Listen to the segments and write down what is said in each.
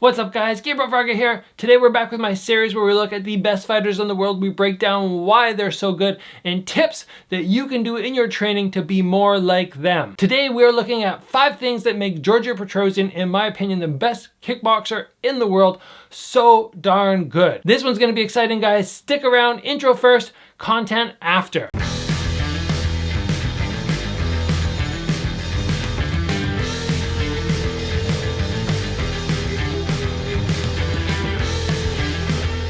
What's up guys, Gabriel Varga here. Today we're back with my series where we look at the best fighters in the world. We break down why they're so good and tips that you can do in your training to be more like them. Today we're looking at 5 things that make Giorgio Petrosyan, in my opinion, the best kickboxer in the world, so darn good. This one's gonna be exciting guys. Stick around, intro first, content after.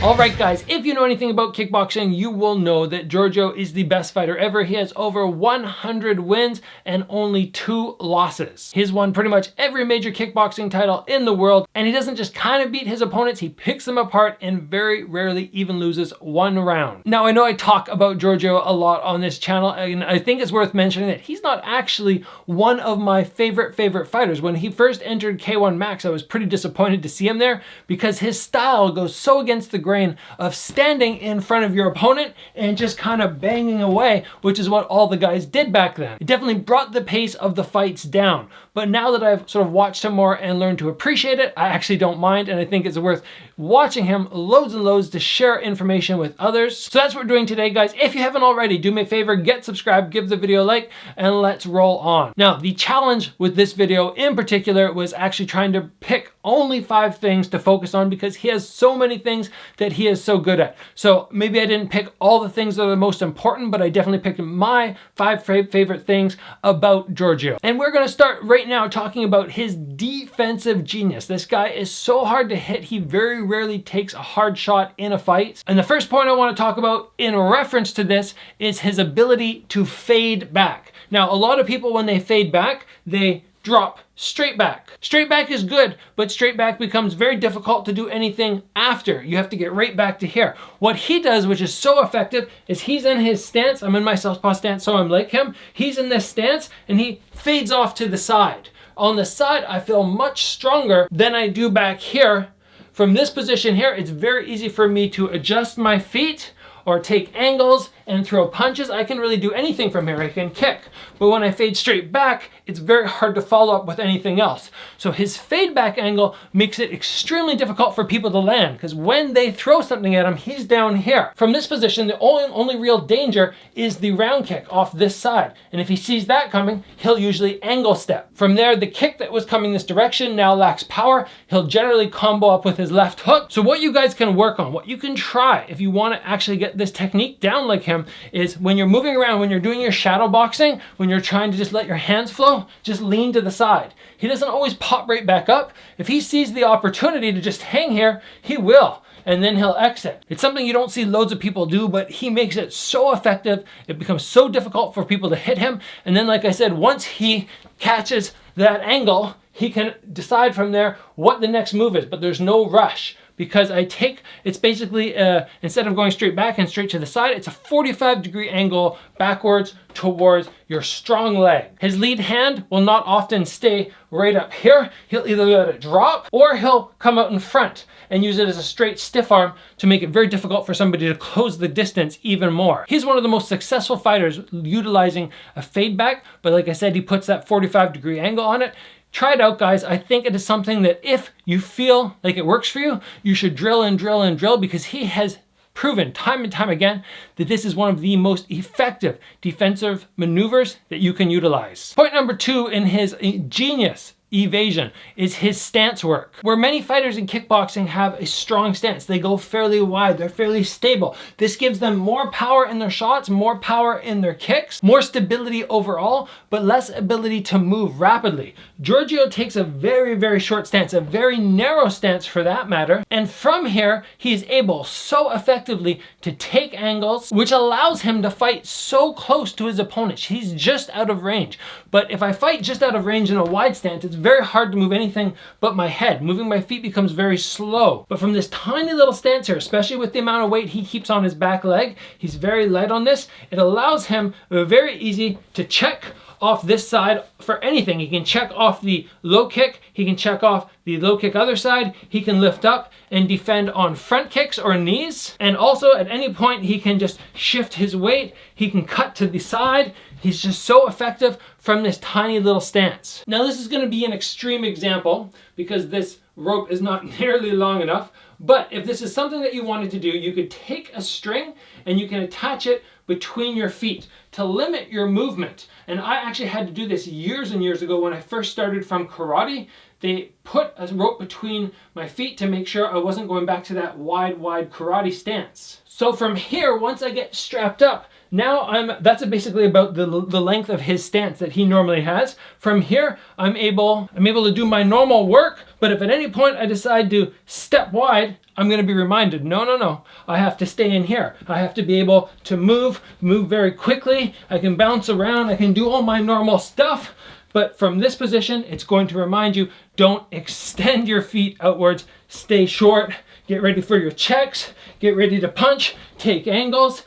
Alright guys, if you know anything about kickboxing, you will know that Giorgio is the best fighter ever. He has over 100 wins and only 2 losses. He's won pretty much every major kickboxing title in the world, and he doesn't just kind of beat his opponents, he picks them apart and very rarely even loses 1 round. Now I know I talk about Giorgio a lot on this channel, and I think it's worth mentioning that he's not actually one of my favorite fighters. When he first entered K1 Max, I was pretty disappointed to see him there because his style goes so against the grain of standing in front of your opponent and just kind of banging away, which is what all the guys did back then. It definitely brought the pace of the fights down. But now that I've sort of watched him more and learned to appreciate it, I actually don't mind, and I think it's worth watching him loads and loads to share information with others. So that's what we're doing today, guys. If you haven't already, do me a favor, get subscribed, give the video a like, and let's roll on. Now, the challenge with this video in particular was actually trying to pick only 5 things to focus on because he has so many things that he is so good at. So maybe I didn't pick all the things that are the most important, but I definitely picked my 5 favorite things about Giorgio. And we're gonna start right now talking about his defensive genius. This guy is so hard to hit, he very rarely takes a hard shot in a fight. And the first point I want to talk about in reference to this is his ability to fade back. Now, a lot of people, when they fade back, they drop straight back. Straight back is good, but straight back becomes very difficult to do anything after. You have to get right back to here. What he does, which is so effective, is he's in his stance. I'm in my southpaw stance, so I'm like him. He's in this stance, and he fades off to the side. On the side, I feel much stronger than I do back here. From this position here, it's very easy for me to adjust my feet or take angles and throw punches. I can really do anything from here. I can kick. But when I fade straight back, it's very hard to follow up with anything else. So his fade back angle makes it extremely difficult for people to land because when they throw something at him, he's down here. From this position, the only real danger is the round kick off this side. And if he sees that coming, he'll usually angle step. From there, the kick that was coming this direction now lacks power. He'll generally combo up with his left hook. So what you guys can work on, what you can try if you want to actually get this technique down like him, is when you're moving around, when you're doing your shadow boxing, when you're trying to just let your hands flow, just lean to the side. He doesn't always pop right back up. If he sees the opportunity to just hang here, he will, and then he'll exit. It's something you don't see loads of people do, but he makes it so effective. It becomes so difficult for people to hit him. And then, like I said, once he catches that angle, he can decide from there what the next move is, but there's no rush. Because it's basically, instead of going straight back and straight to the side, it's a 45-degree angle backwards towards your strong leg. His lead hand will not often stay right up here. He'll either let it drop or he'll come out in front and use it as a straight stiff arm to make it very difficult for somebody to close the distance even more. He's one of the most successful fighters utilizing a fade back, but like I said, he puts that 45-degree angle on it. Try it out, guys. I think it is something that if you feel like it works for you, you should drill and drill and drill because he has proven time and time again that this is one of the most effective defensive maneuvers that you can utilize. Point number 2 in his genius evasion is his stance work. Where many fighters in kickboxing have a strong stance, they go fairly wide, they're fairly stable. This gives them more power in their shots, more power in their kicks, more stability overall, but less ability to move rapidly. Giorgio takes a very short stance, a very narrow stance for that matter, and from here he is able so effectively to take angles, which allows him to fight so close to his opponent. He's just out of range. But if I fight just out of range in a wide stance, it's very hard to move anything but my head. Moving my feet becomes very slow. But from this tiny little stance here, especially with the amount of weight he keeps on his back leg, he's very light on this. It allows him very easy to check off this side for anything. He can check off the low kick, he can check off the low kick other side, he can lift up and defend on front kicks or knees, and also at any point he can just shift his weight, he can cut to the side. He's just so effective from this tiny little stance. Now this is going to be an extreme example because this rope is not nearly long enough. But if this is something that you wanted to do, you could take a string and you can attach it between your feet to limit your movement. And I actually had to do this years and years ago when I first started from karate. They put a rope between my feet to make sure I wasn't going back to that wide karate stance. So from here, once I get strapped up, now that's basically about the length of his stance that he normally has. From here, I'm able to do my normal work, but if at any point I decide to step wide, I'm going to be reminded, no, I have to stay in here. I have to be able to move very quickly. I can bounce around, I can do all my normal stuff. But from this position, it's going to remind you, don't extend your feet outwards, stay short, get ready for your checks, get ready to punch, take angles.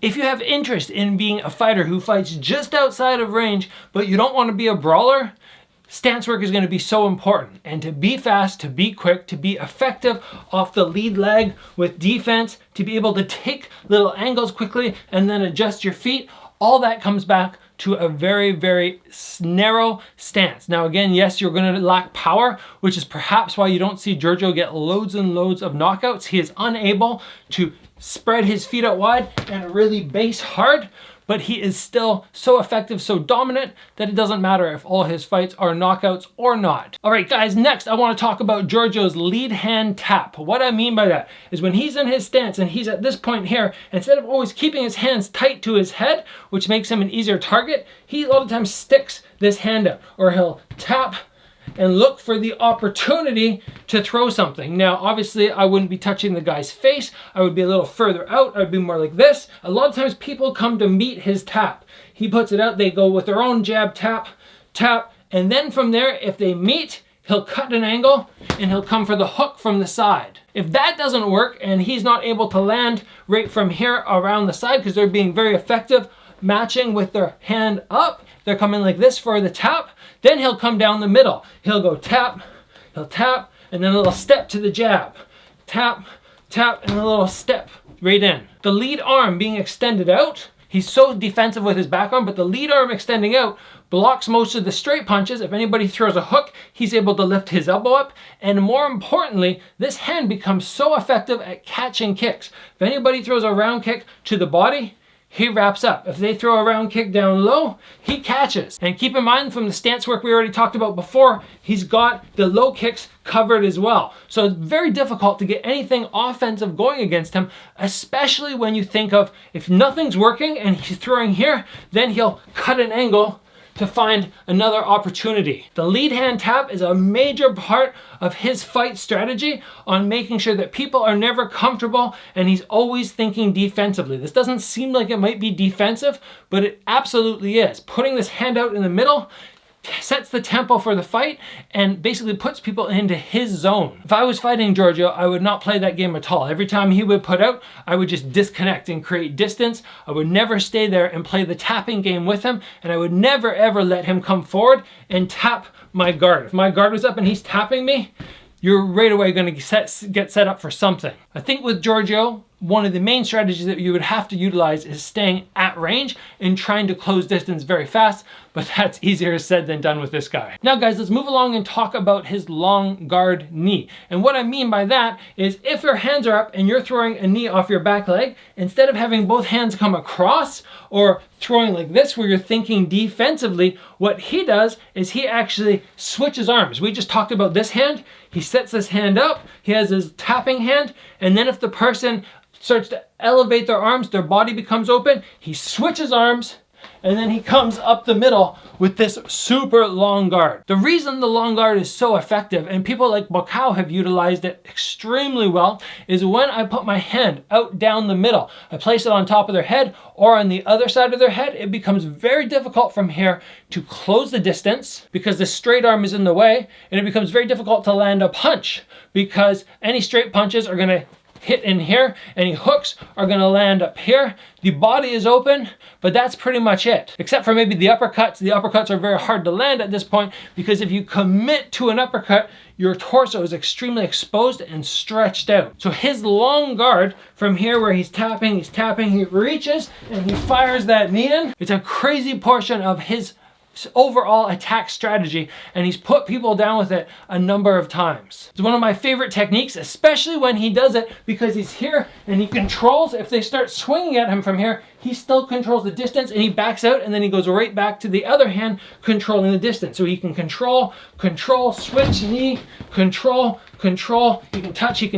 If you have interest in being a fighter who fights just outside of range, but you don't want to be a brawler, stance work is going to be so important. And to be fast, to be quick, to be effective off the lead leg with defense, to be able to take little angles quickly and then adjust your feet, all that comes back to a very narrow stance. Now again, yes, you're going to lack power, which is perhaps why you don't see Giorgio get loads and loads of knockouts. He is unable to spread his feet out wide and really base hard, but he is still so effective, so dominant, that it doesn't matter if all his fights are knockouts or not. All right, guys, next I want to talk about Giorgio's lead hand tap. What I mean by that is when he's in his stance and he's at this point here, instead of always keeping his hands tight to his head, which makes him an easier target, he a lot of times sticks this hand out, or he'll tap and look for the opportunity to throw something. Now, obviously, I wouldn't be touching the guy's face. I would be a little further out. I would be more like this. A lot of times people come to meet his tap. He puts it out, they go with their own jab, tap, and then from there, if they meet, he'll cut an angle and he'll come for the hook from the side. If that doesn't work and he's not able to land right from here around the side because they're being very effective, matching with their hand up, they're coming like this for the tap, then he'll come down the middle. He'll go tap, he'll tap, and then a little step to the jab. Tap, and a little step right in. The lead arm being extended out, he's so defensive with his back arm, but the lead arm extending out blocks most of the straight punches. If anybody throws a hook, he's able to lift his elbow up. And more importantly, this hand becomes so effective at catching kicks. If anybody throws a round kick to the body, he wraps up. If they throw a round kick down low, he catches. And keep in mind, from the stance work we already talked about before, he's got the low kicks covered as well. So it's very difficult to get anything offensive going against him, especially when you think of if nothing's working and he's throwing here, then he'll cut an angle to find another opportunity. The lead hand tap is a major part of his fight strategy on making sure that people are never comfortable and he's always thinking defensively. This doesn't seem like it might be defensive, but it absolutely is. Putting this hand out in the middle sets the tempo for the fight and basically puts people into his zone. If I was fighting Giorgio, I would not play that game at all. Every time he would put out, I would just disconnect and create distance. I would never stay there and play the tapping game with him, and I would never ever let him come forward and tap my guard. If my guard was up and he's tapping me, you're right away going to get set up for something. I think with Giorgio, one of the main strategies that you would have to utilize is staying at range and trying to close distance very fast, but that's easier said than done with this guy. Now guys, let's move along and talk about his long guard knee. And what I mean by that is if your hands are up and you're throwing a knee off your back leg, instead of having both hands come across or throwing like this where you're thinking defensively, what he does is he actually switches arms. We just talked about this hand. He sets this hand up, he has his tapping hand, and then if the person starts to elevate their arms, their body becomes open, he switches arms, and then he comes up the middle with this super long guard. The reason the long guard is so effective, and people like Buakaw have utilized it extremely well, is when I put my hand out down the middle, I place it on top of their head or on the other side of their head, it becomes very difficult from here to close the distance because the straight arm is in the way, and it becomes very difficult to land a punch because any straight punches are gonna hit in here, any hooks are gonna land up here. The body is open, but that's pretty much it. Except for maybe the uppercuts. The uppercuts are very hard to land at this point because if you commit to an uppercut, your torso is extremely exposed and stretched out. So his long guard from here where he's tapping, he reaches and he fires that knee in. It's a crazy portion of his overall attack strategy, and he's put people down with it a number of times. It's one of my favorite techniques, especially when he does it, because he's here and he controls. If they start swinging at him from here, he still controls the distance, and he backs out, and then he goes right back to the other hand controlling the distance. So he can control, switch knee, control. He can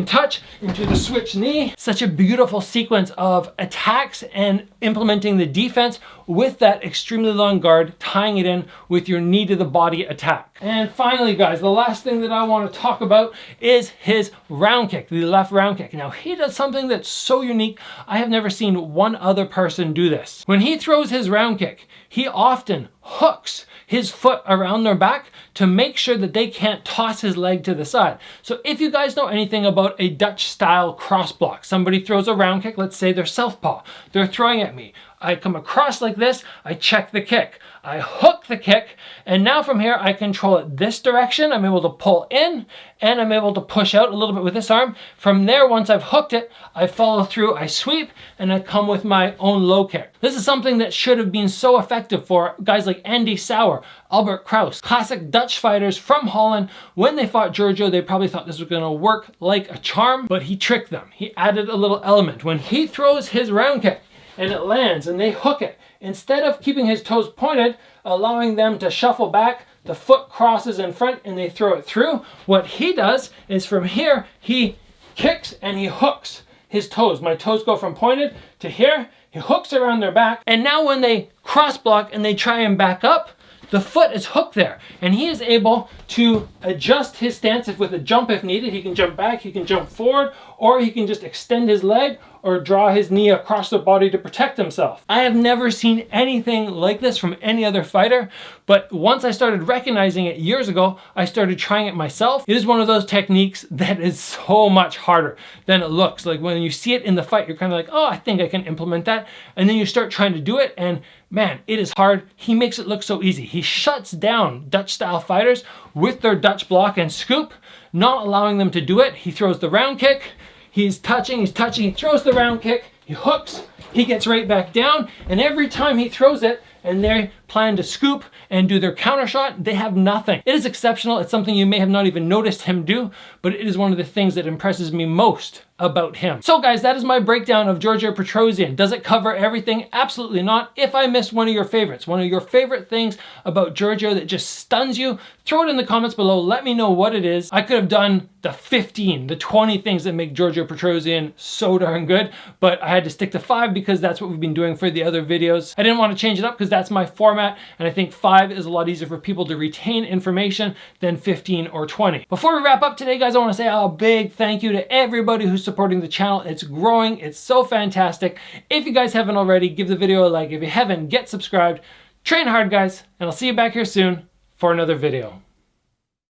touch into the switch knee. Such a beautiful sequence of attacks and implementing the defense with that extremely long guard, tying it in with your knee to the body attack. And finally, guys, the last thing that I want to talk about is his round kick, the left round kick. Now, he does something that's so unique. I have never seen one other person do this. When he throws his round kick, he often hooks his foot around their back to make sure that they can't toss his leg to the side. So if you guys know anything about a Dutch style cross block, somebody throws a round kick, let's say they're southpaw, they're throwing at me. I come across like this, I check the kick, I hook the kick, and now from here I control it this direction. I'm able to pull in, and I'm able to push out a little bit with this arm. From there, once I've hooked it, I follow through, I sweep, and I come with my own low kick. This is something that should have been so effective for guys like Andy Sauer, Albert Kraus, classic Dutch fighters from Holland. When they fought Giorgio, they probably thought this was gonna work like a charm, but he tricked them. He added a little element. When he throws his round kick, and it lands and they hook it, instead of keeping his toes pointed, allowing them to shuffle back, the foot crosses in front and they throw it through. What he does is from here, he kicks and he hooks his toes. My toes go from pointed to here, he hooks around their back, and now when they cross block and they try and back up, the foot is hooked there, and he is able to adjust his stance with a jump if needed. He can jump back, he can jump forward, or he can just extend his leg or draw his knee across the body to protect himself. I have never seen anything like this from any other fighter, but once I started recognizing it years ago, I started trying it myself. It is one of those techniques that is so much harder than it looks. Like when you see it in the fight, you're kind of like, oh, I think I can implement that. And then you start trying to do it, and man, it is hard. He makes it look so easy. He shuts down Dutch style fighters with their Dutch block and scoop, not allowing them to do it. He throws the round kick, he's touching, he throws the round kick, he hooks, he gets right back down, and every time he throws it and they plan to scoop and do their counter shot, they have nothing. It is exceptional. It's something you may have not even noticed him do, but it is one of the things that impresses me most about him. So guys, that is my breakdown of Giorgio Petrosyan. Does it cover everything? Absolutely not. If I missed one of your favorites, one of your favorite things about Giorgio that just stuns you, throw it in the comments below. Let me know what it is. I could have done the 15, the 20 things that make Giorgio Petrosyan so darn good, but I had to stick to 5 because that's what we've been doing for the other videos. I didn't want to change it up because that's my format, and I think 5 is a lot easier for people to retain information than 15 or 20. Before we wrap up today, guys, I want to say a big thank you to everybody who's supporting the channel. It's growing. It's so fantastic. If you guys haven't already, give the video a like. If you haven't, get subscribed. Train hard, guys, and I'll see you back here soon for another video.